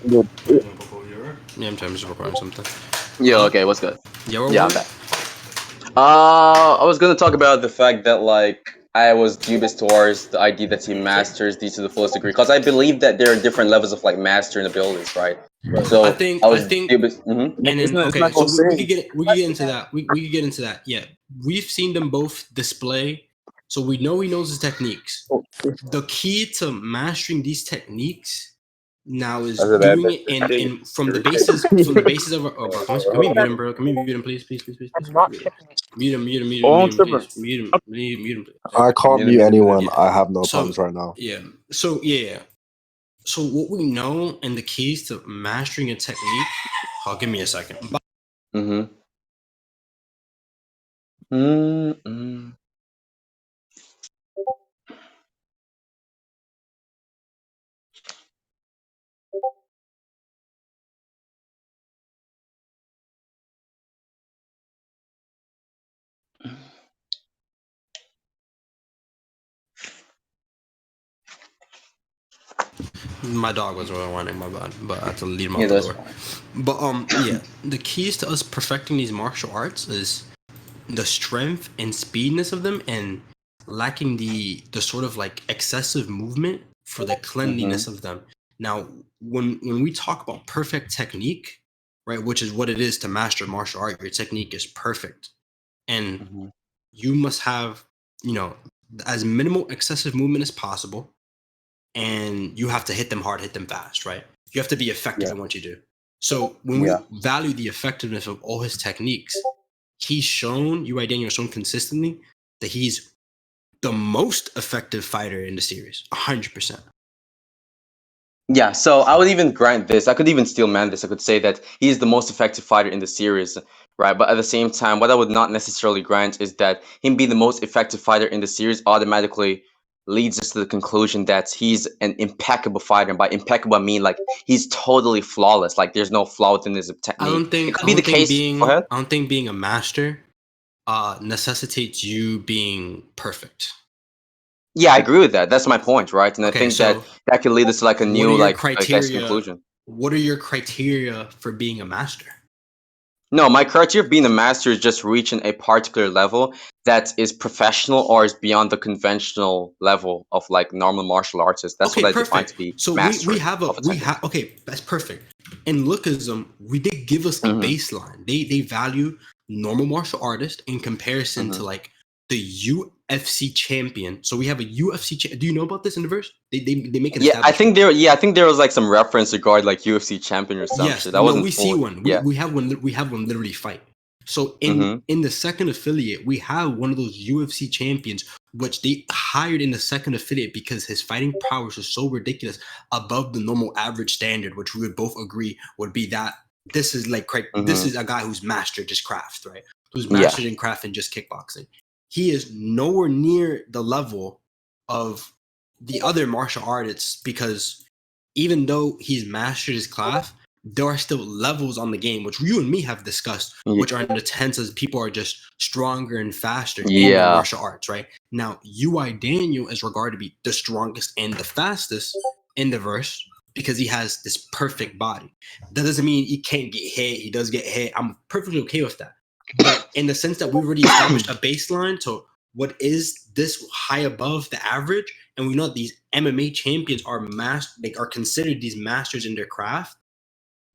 S3: Yeah.
S1: Yeah, I'm just recording something.
S2: Yeah, okay, what's good?
S1: Yeah, where
S2: Yeah,
S1: were
S2: I'm
S1: we?
S2: back. I was gonna talk about the fact that I was dubious towards the idea that he masters these to the fullest degree, because I believe that there are different levels of mastering abilities, right? So
S1: I think
S2: dubious.
S1: and then okay, so we could get into that. We could get into that. Yeah, we've seen them both display, so we know he knows his techniques. The key to mastering these techniques now is doing it in from the basis of bro. Can we mute him, bro? Can we mute him, please? Mute him, please.
S3: I can't mute anyone. I have no problems right now.
S1: Yeah. So yeah. So what we know and the keys to mastering a technique. Oh, give me a second. My dog was really whining, my bad, but I had to lead him out the door. But yeah, the keys to us perfecting these martial arts is the strength and speedness of them, and lacking the sort of excessive movement for the cleanliness of them. Now, when we talk about perfect technique, right, which is what it is to master martial art, your technique is perfect, and you must have as minimal excessive movement as possible. And you have to hit them hard, hit them fast, right? You have to be effective in what you do. So when we value the effectiveness of all his techniques, he's shown, UI Daniel has shown consistently that he's the most effective fighter in the series, 100%.
S2: Yeah, so I would even grant this. I could even steel man this. I could say that he's the most effective fighter in the series, right? But at the same time, what I would not necessarily grant is that him being the most effective fighter in the series automatically leads us to the conclusion that he's an impeccable fighter. And by impeccable, I mean like he's totally flawless. Like there's no flaw within his technique. It could be the case. Go ahead.
S1: I don't think being a master necessitates you being perfect.
S2: Yeah, I agree with that. That's my point, right? And
S1: Okay,
S2: I think
S1: so
S2: that could lead us to like a
S1: what
S2: new
S1: are your
S2: like I guess
S1: criteria?
S2: conclusion.
S1: What are your criteria for being a master?
S2: No, my criteria of being a master is just reaching a particular level that is professional or is beyond the conventional level of like normal martial artists. That's
S1: Okay,
S2: what I define to
S1: perfect.
S2: be
S1: So
S2: mastery
S1: we have
S2: of a technique.
S1: okay, that's perfect. In Lookism, we did give us a
S2: Mhm.
S1: baseline. They value normal martial artist in comparison to like the UFC champion. So we have a UFC. Do you know about this in the verse? They make an
S2: Yeah, I think
S1: establishment.
S2: I think there was like some reference regarding like UFC champion or some
S1: Yes,
S2: shit. That
S1: no,
S2: wasn't
S1: we see
S2: full.
S1: one.
S2: Yeah.
S1: We have one. We have one literally fight. So in the second affiliate, we have one of those UFC champions, which they hired in the second affiliate because his fighting powers are so ridiculous, above the normal average standard, which we would both agree would be that this is like this is a guy who's mastered his craft, right? Who's mastered in craft and just kickboxing. He is nowhere near the level of the other martial artists because even though he's mastered his craft, there are still levels on the game, which you and me have discussed, which are in the sense as people are just stronger and faster in their martial arts, right? Now, UI Daniel is regarded to be the strongest and the fastest in the verse because he has this perfect body. That doesn't mean he can't get hit. He does get hit. I'm perfectly okay with that. But in the sense that we've already established a baseline to what is this high above the average, and we know that these MMA champions are are considered these masters in their craft,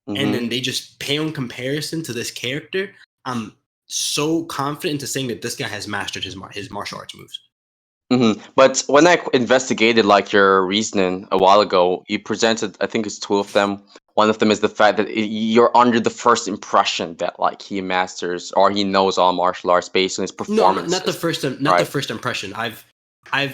S1: and then they just pale in comparison to this character. I'm so confident into saying that this guy has mastered his martial arts moves.
S2: But when I investigated like your reasoning a while ago, you presented, I think it's two of them. One of them is the fact that you're under the first impression that like he masters or he knows all martial arts based on his performance.
S1: No, not the first, the first impression. I'm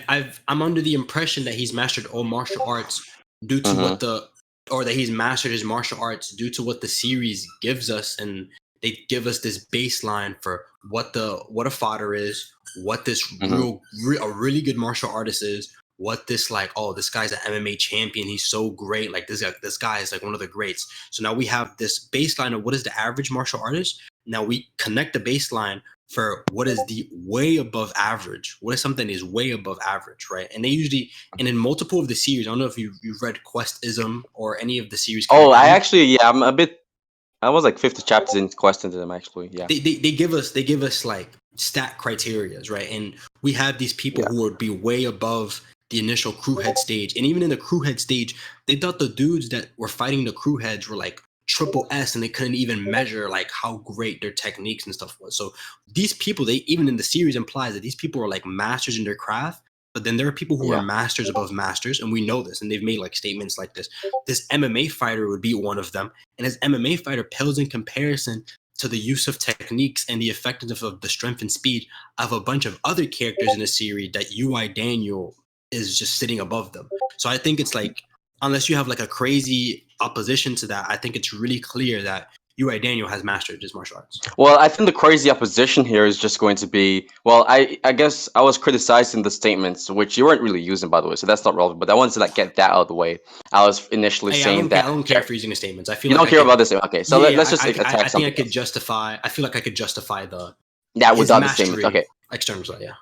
S1: under the impression that he's mastered all martial arts due to what that he's mastered his martial arts due to what the series gives us, and they give us this baseline for what a fighter is, what this a really good martial artist is, what this like, oh, this guy's an MMA champion, he's so great, like this guy is like one of the greats. So now we have this baseline of what is the average martial artist. Now we connect the baseline for what is the way above average, what is something that is way above average, right? And they usually, and in multiple of the series, I don't know if you've read Questism or any of the series.
S2: Oh, I actually, I'm a bit, I was like 50 chapters in Questism actually, yeah.
S1: They give us like stat criterias, right? And we have these people who would be way above the initial crew head stage. And even in the crew head stage, they thought the dudes that were fighting the crew heads were like triple S, and they couldn't even measure like how great their techniques and stuff was. So these people, they even in the series implies that these people are like masters in their craft. But then there are people who are masters above masters, and we know this, and they've made like statements like this. This MMA fighter would be one of them, and his MMA fighter pales in comparison to the use of techniques and the effectiveness of the strength and speed of a bunch of other characters in the series that UI Daniel is just sitting above them. So I think it's like, unless you have like a crazy opposition to that, I think it's really clear that UI Daniel has mastered his martial arts.
S2: Well, I think the crazy opposition here is just going to be, well, I guess I was criticizing the statements, which you weren't really using, by the way, so that's not relevant, but I wanted to like get that out of the way. I was initially saying that...
S1: I don't care for using the statements. I feel
S2: you
S1: like
S2: don't care about this? Okay, so let's just attack
S1: I think
S2: something
S1: I could
S2: else.
S1: justify, I feel like I could justify the...
S2: Yeah, without the statements, okay.
S1: Externals, yeah.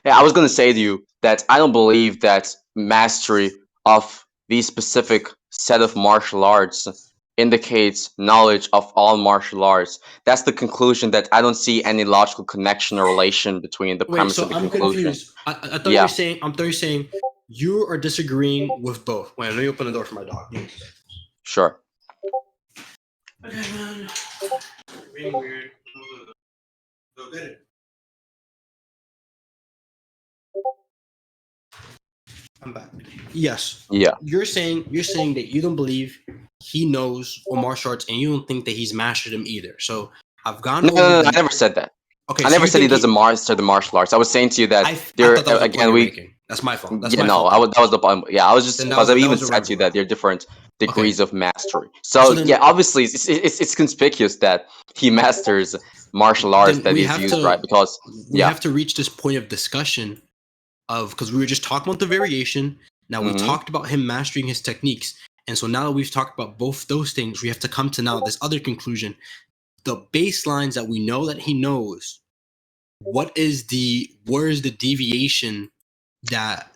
S2: Yeah, I was going to say to you that I don't believe that mastery of these specific set of martial arts indicates knowledge of all martial arts. That's the conclusion that I don't see any logical connection or relation between the premise and the conclusion.
S1: Confused. I thought you were saying, you are disagreeing with both. Wait, let me open the door for my dog.
S2: Sure.
S1: Okay, man. Being weird. Go get it. I'm back. Yes.
S2: Yeah.
S1: You're saying that you don't believe he knows all martial arts, and you don't think that he's mastered them either. So I've gone.
S2: No, I never said that. Okay. I never said he doesn't master the martial arts. I was saying to you that
S1: that's my fault.
S2: That was the point. Yeah, I was just because I even said to you that there are different degrees of mastery. So yeah, obviously it's conspicuous that he masters martial arts that is used, right? Because
S1: we have to reach this point of discussion because we were just talking about the variation. Now we talked about him mastering his techniques. And so now that we've talked about both those things, we have to come to now this other conclusion. The baselines that we know that he knows, where is the deviation that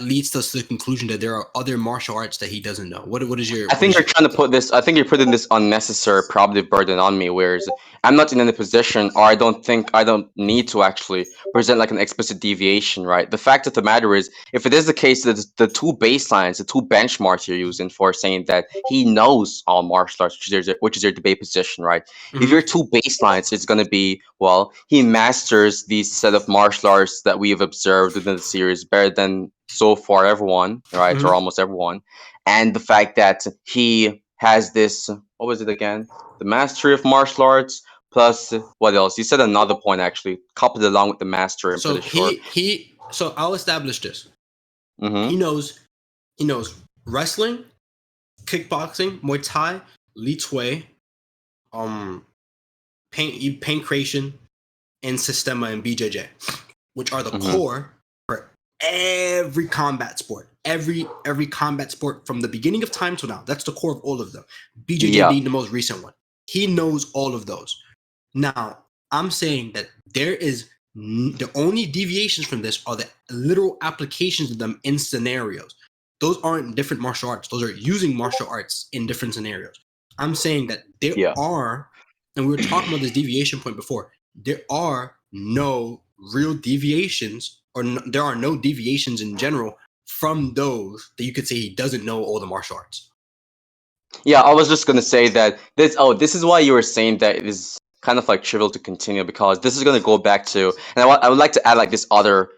S1: leads us to the conclusion that there are other martial arts that he doesn't know? What is your?
S2: I think you're trying to put this. I think you're putting this unnecessary probative burden on me. Whereas I'm not in any position, or I don't need to actually present like an explicit deviation, right? The fact of the matter is, if it is the case that the two baselines, the two benchmarks you're using for saying that he knows all martial arts, which is your debate position, right? If your two baselines, it's going to be, well, he masters these set of martial arts that we have observed within the series better than so far everyone, right, or almost everyone. And the fact that he has this, what was it again? The mastery of martial arts plus what else? You said another point actually, coupled along with the mastery. I'm pretty sure.
S1: So I'll establish this.
S2: Mm-hmm.
S1: He knows wrestling, kickboxing, Muay Thai, Li Tsui, pancration, and Sistema and BJJ, which are the core for every combat sport. Every combat sport from the beginning of time to now. That's the core of all of them. BJJ being the most recent one. He knows all of those. Now, I'm saying that there is the only deviations from this are the literal applications of them in scenarios. Those aren't different martial arts. Those are using martial arts in different scenarios. I'm saying that there are, and we were talking about this deviation point before, there are no real deviations, or there are no deviations in general from those that you could say he doesn't know all the martial arts.
S2: Yeah, I was just gonna say that this is why you were saying that it is kind of like trivial to continue, because this is gonna go back to, and I would like to add like this other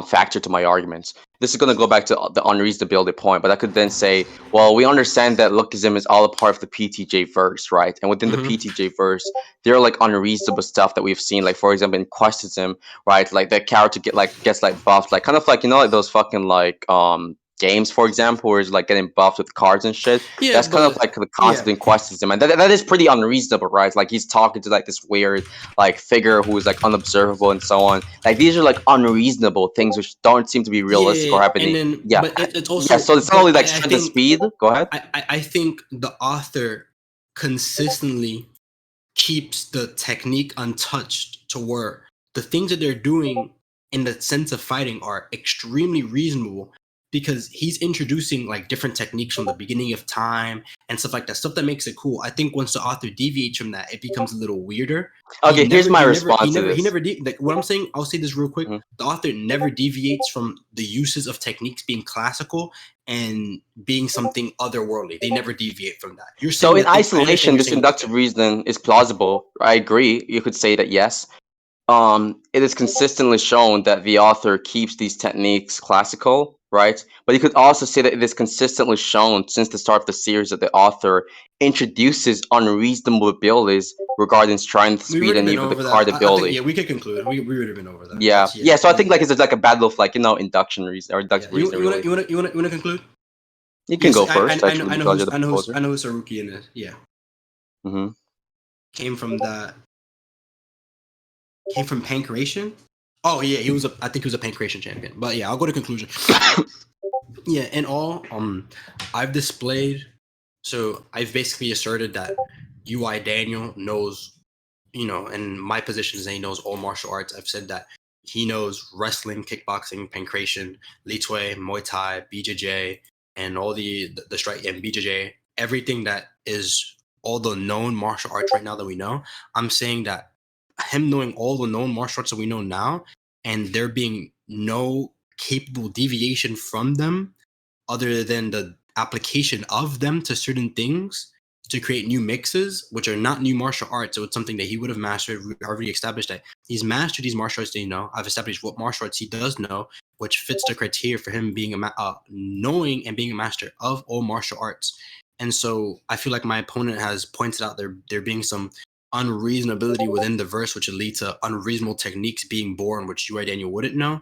S2: factor to my arguments. This is gonna go back to the unreasonability point, but I could then say, well, we understand that Lookism is all a part of the PTJ verse, right? And within the PTJ verse, there are like unreasonable stuff that we've seen, like for example in Questism, right? Like that character gets buffed, like kind of like, you know, like those fucking like games, for example, where it's like getting buffed with cards and shit. Yeah, that's kind of like the concept in Questism, and that is pretty unreasonable, right? Like he's talking to like this weird like figure who is like unobservable and so on. Like these are like unreasonable things which don't seem to be realistic or happening.
S1: But it's also
S2: so it's not only like strength and speed. Go ahead.
S1: I think the author consistently keeps the technique untouched to where the things that they're doing in the sense of fighting are extremely reasonable, because he's introducing like different techniques from the beginning of time and stuff like that, stuff that makes it cool. I think once the author deviates from that, it becomes a little weirder.
S2: Okay, here's my response to this.
S1: He never like what I'm saying. I'll say this real quick. The author never deviates from the uses of techniques being classical and being something otherworldly. They never deviate from that. You're saying
S2: so in isolation, this inductive reasoning is plausible. I agree. You could say that yes. It is consistently shown that the author keeps these techniques classical, right? But you could also say that it is consistently shown since the start of the series that the author introduces unreasonable abilities regarding strength, speed, and even the card ability.
S1: We could conclude. We would have been over that.
S2: Yeah. So I think like it's like a battle of like, you know, induction reason or inductive reasoning.
S1: You want to conclude?
S2: You can go first.
S1: I know who's Saruki in it. Yeah. Came from pancration. Oh yeah, I think he was a pancration champion. But yeah, I'll go to conclusion. Yeah, in all, I've basically asserted that UI Daniel knows, you know, and my position is that he knows all martial arts. I've said that he knows wrestling, kickboxing, pancration, Li Tsui, Muay Thai, BJJ, and all the strike and BJJ, everything that is all the known martial arts right now that we know. I'm saying that him knowing all the known martial arts that we know now, and there being no capable deviation from them other than the application of them to certain things to create new mixes, which are not new martial arts. So it's something that he would have mastered. We already established that he's mastered these martial arts that you know. I've established what martial arts he does know, which fits the criteria for him being knowing and being a master of all martial arts. And so I feel like my opponent has pointed out there being some unreasonability within the verse, which would lead to unreasonable techniques being born, which UI Daniel wouldn't know.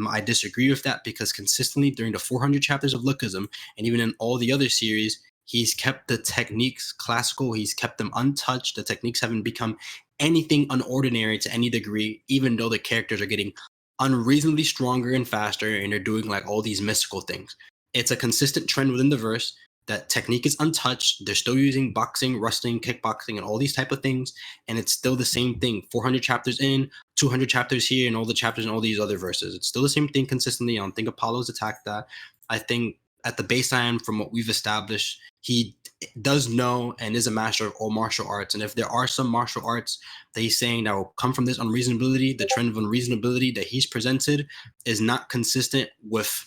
S1: I disagree with that, because consistently during the 400 chapters of Lookism, and even in all the other series, he's kept the techniques classical. He's kept them untouched. The techniques haven't become anything unordinary to any degree, even though the characters are getting unreasonably stronger and faster, and they're doing like all these mystical things. It's a consistent trend within the verse that technique is untouched. They're still using boxing, wrestling, kickboxing, and all these type of things, and it's still the same thing. 400 chapters in, 200 chapters here, and all the chapters in all these other verses. It's still the same thing consistently. I don't think Apollo's attacked that. I think at the baseline, from what we've established, he does know and is a master of all martial arts. And if there are some martial arts that he's saying that will come from this unreasonability, the trend of unreasonability that he's presented is not consistent with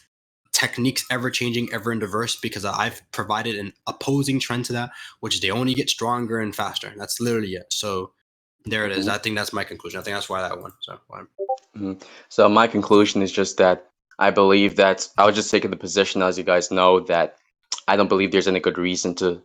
S1: techniques ever changing, ever in diverse, because I've provided an opposing trend to that, which they only get stronger and faster. That's literally it. So there it is. I think that's my conclusion. I think that's why that one.
S2: So my conclusion is just that I believe that I was just taking the position, as you guys know, that I don't believe there's any good reason to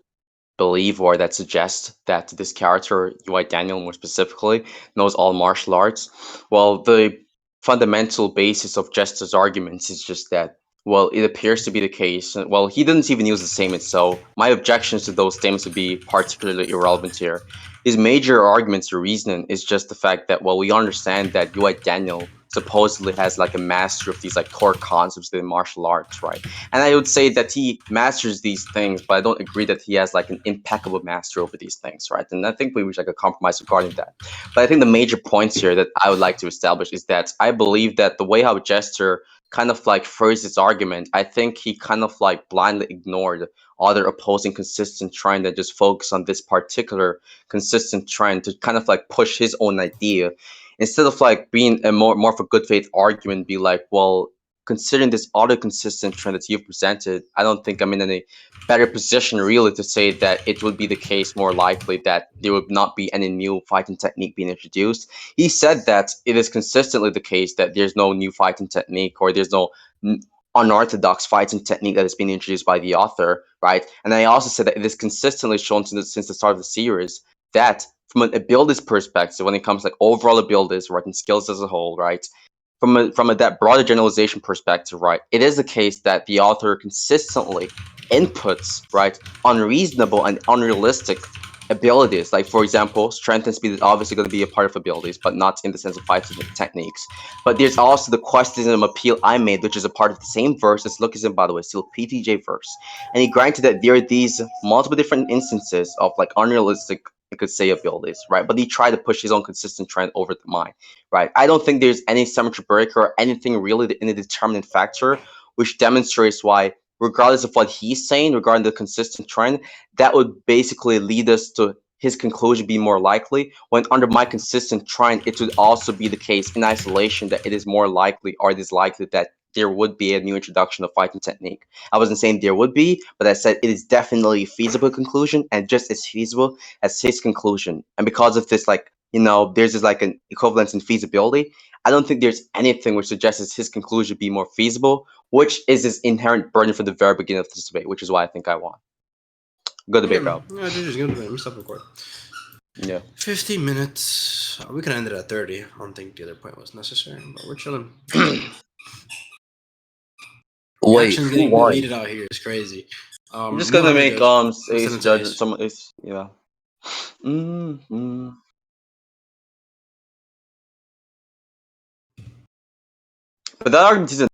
S2: believe or that suggests that this character, UI Daniel more specifically, knows all martial arts. Well, the fundamental basis of Jester's arguments is just that, well, it appears to be the case. Well, he didn't even use the statement, so my objections to those statements would be particularly irrelevant here. His major arguments or reasoning is just the fact that, well, we understand that UI Daniel supposedly has like a mastery of these like core concepts within martial arts, right? And I would say that he masters these things, but I don't agree that he has like an impeccable mastery over these things, right? And I think we reach like a compromise regarding that. But I think the major points here that I would like to establish is that I believe that the way how Jester kind of like phrased his argument, I think he kind of like blindly ignored other opposing consistent trend and just focus on this particular consistent trend to kind of like push his own idea instead of like being a more of a good faith argument, be like, well, considering this other consistent trend that you've presented, I don't think I'm in any better position really to say that it would be the case more likely that there would not be any new fighting technique being introduced. He said that it is consistently the case that there's no new fighting technique or there's no unorthodox fighting technique that has been introduced by the author, right? And I also said that it is consistently shown since the start of the series that from an abilities perspective, when it comes to like overall abilities, right, and skills as a whole, right, from that broader generalization perspective, right, it is the case that the author consistently inputs, right, unreasonable and unrealistic abilities. Like, for example, strength and speed is obviously going to be a part of abilities, but not in the sense of fighting techniques. But there's also the questionism appeal I made, which is a part of the same verse as Lookism, by the way, still PTJ verse. And he granted that there are these multiple different instances of like unrealistic, you could say, abilities, right? But he tried to push his own consistent trend over the mine, right? I don't think there's any symmetry breaker or anything really in a determinant factor which demonstrates why, regardless of what he's saying regarding the consistent trend, that would basically lead us to his conclusion be more likely, when under my consistent trend, it would also be the case in isolation that it is more likely or it is likely that there would be a new introduction of fighting technique. I wasn't saying there would be, but I said it is definitely a feasible conclusion and just as feasible as his conclusion. And because of this, like, you know, there's just like an equivalence in feasibility. I don't think there's anything which suggests his conclusion be more feasible, which is his inherent burden from the very beginning of this debate, which is why I think I won. Good debate, bro.
S1: Yeah, just good debate. Let me stop recording.
S2: Yeah.
S1: 15 minutes. We could end it at 30. I don't think the other point was necessary, but we're chilling.
S3: Wait,
S1: Action's
S3: who
S1: getting
S3: won?
S1: deleted out here. It's crazy.
S2: I'm just gonna make
S1: Ace
S2: judge
S1: Ace.
S2: some Ace, yeah. But that argument isn't